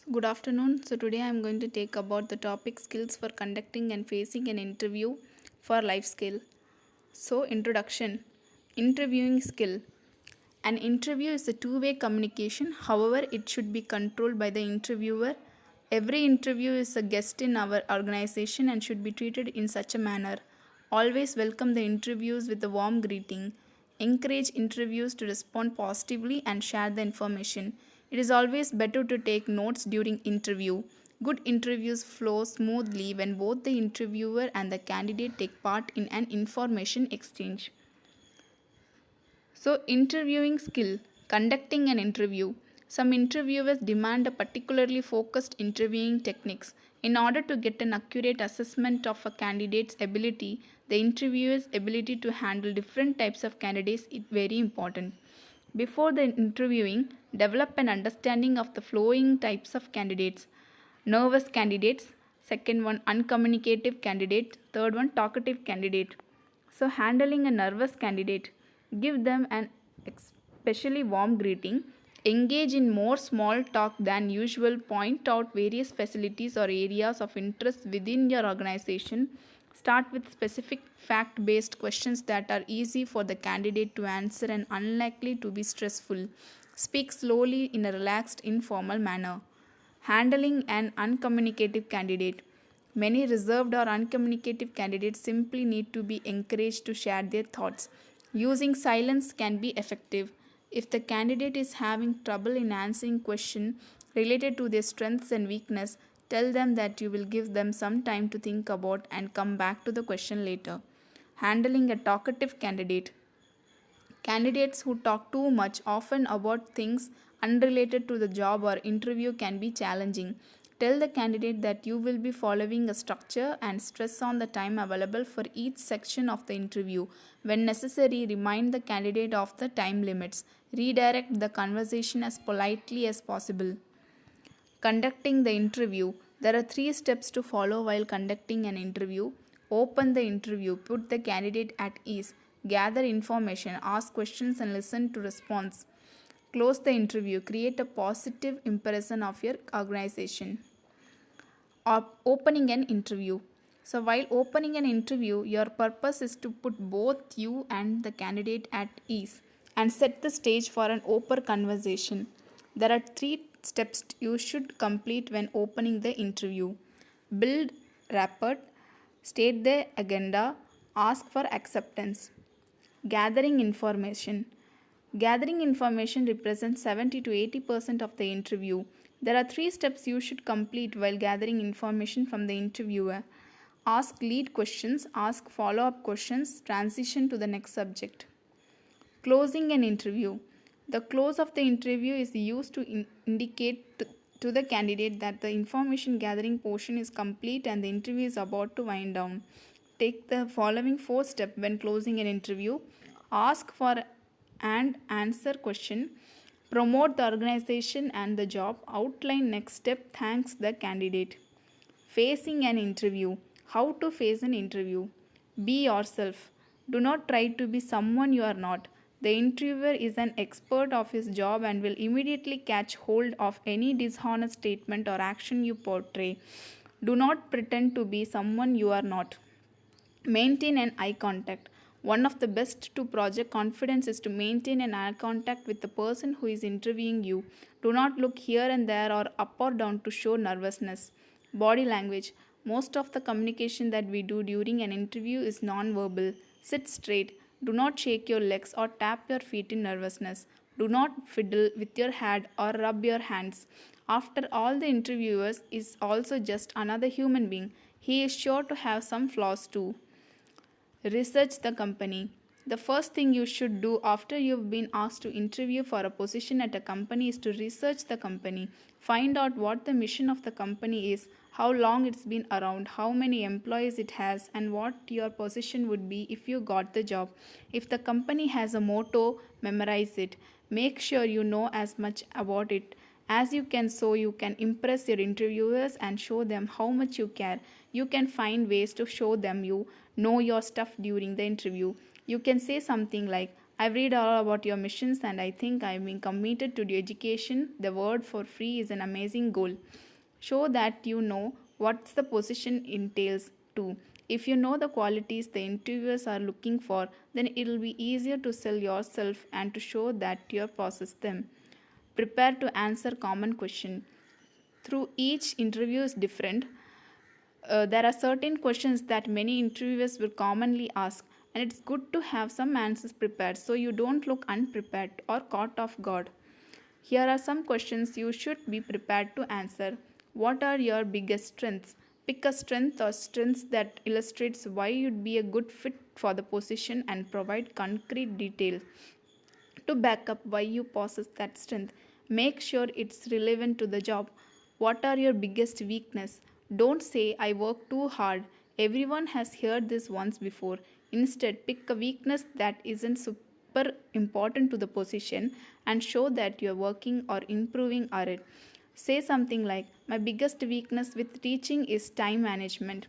Good afternoon. So today I am going to take about the topic skills for conducting and facing an interview for life skill. So introduction. Interviewing skill. An interview is a two-way communication. However, it should be controlled by the interviewer. Every interview is a guest in our organization and should be treated in such a manner. Always welcome the interviews with a warm greeting. Encourage interviews to respond positively and share the information. It is always better to take notes during interview. Good interviews flow smoothly when both the interviewer and the candidate take part in an information exchange. So, interviewing skill, conducting an interview. Some interviewers demand a particularly focused interviewing techniques. In order to get an accurate assessment of a candidate's ability, the interviewer's ability to handle different types of candidates is very important. Before the interviewing, develop an understanding of the following types of candidates: nervous candidates, second one uncommunicative candidate, third one talkative candidate. So handling a nervous candidate, give them an especially warm greeting, engage in more small talk than usual, point out various facilities or areas of interest within your organization. Start with specific fact based questions that are easy for the candidate to answer and unlikely to be stressful. Speak slowly in a relaxed, informal manner. Handling an uncommunicative candidate. Many reserved or uncommunicative candidates simply need to be encouraged to share their thoughts. Using silence can be effective. If the candidate is having trouble in answering questions related to their strengths and weakness, tell them that you will give them some time to think about and come back to the question later. Handling a talkative candidate. Candidates who talk too much, often about things unrelated to the job or interview, can be challenging. Tell the candidate that you will be following a structure and stress on the time available for each section of the interview. When necessary, remind the candidate of the time limits. Redirect the conversation as politely as possible. Conducting the interview. There are three steps to follow while conducting an interview. Open the interview, put the candidate at ease, gather information, ask questions, and listen to response. Close the interview, create a positive impression of your organization. Opening an interview. So, while opening an interview, your purpose is to put both you and the candidate at ease and set the stage for an open conversation. There are three steps you should complete when opening the interview: build rapport, state the agenda, ask for acceptance. Gathering information. Gathering information represents 70 to 80% of the interview. There are three steps you should complete while gathering information from the interviewer: ask lead questions, ask follow up questions, transition to the next subject. Closing an interview. The close of the interview is used to indicate to the candidate that the information gathering portion is complete and the interview is about to wind down. Take the following four steps when closing an interview: ask for and answer question, promote the organization and the job, outline next step, thanks the candidate. Facing an interview. How to face an interview? Be yourself. Do not try to be someone you are not. The interviewer is an expert of his job and will immediately catch hold of any dishonest statement or action you portray. Do not pretend to be someone you are not. Maintain an eye contact. One of the best to project confidence is to maintain an eye contact with the person who is interviewing you. Do not look here and there or up or down to show nervousness. Body language. Most of the communication that we do during an interview is non-verbal. Sit straight. Do not shake your legs or tap your feet in nervousness. Do not fiddle with your head or rub your hands. After all, the interviewer is also just another human being. He is sure to have some flaws too. Research the company. The first thing you should do after you've been asked to interview for a position at a company is to research the company. Find out what the mission of the company is, how long it's been around, how many employees it has, and what your position would be if you got the job. If the company has a motto, memorize it. Make sure you know as much about it as you can so you can impress your interviewers and show them how much you care. You can find ways to show them you know your stuff during the interview. You can say something like, I've read all about your missions and I think I'm being committed to the education. The word for free is an amazing goal. Show that you know what the position entails too. If you know the qualities the interviewers are looking for, then it'll be easier to sell yourself and to show that you possess them. Prepare to answer common question. Through each interview is different. There are certain questions that many interviewers will commonly ask, and it's good to have some answers prepared so you don't look unprepared or caught off guard. Here are some questions you should be prepared to answer. What are your biggest strengths? Pick a strength or strengths that illustrates why you'd be a good fit for the position and provide concrete details to back up why you possess that strength. Make sure it's relevant to the job. What are your biggest weakness? Don't say I work too hard. Everyone has heard this once before. Instead, pick a weakness that isn't super important to the position and show that you're working or improving on it. Say something like, my biggest weakness with teaching is time management.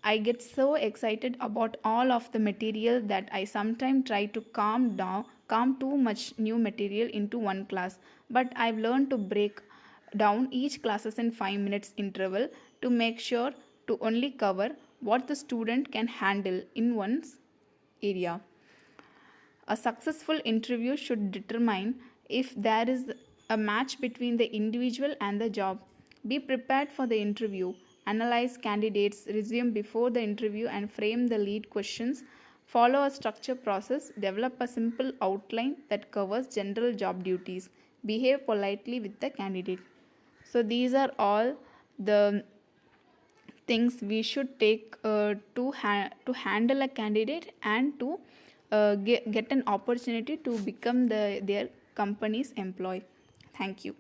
I get so excited about all of the material that I sometimes try to calm too much new material into one class. But I've learned to break down each classes in 5 minutes interval to make sure to only cover what the student can handle in one's area. A successful interview should determine if there is a match between the individual and the job. Be prepared for the interview. Analyze candidates' resume before the interview and frame the lead questions. Follow a structured process. Develop a simple outline that covers general job duties. Behave politely with the candidate. So, these are all the things we should take to handle a candidate and to get an opportunity to become their company's employee. Thank you.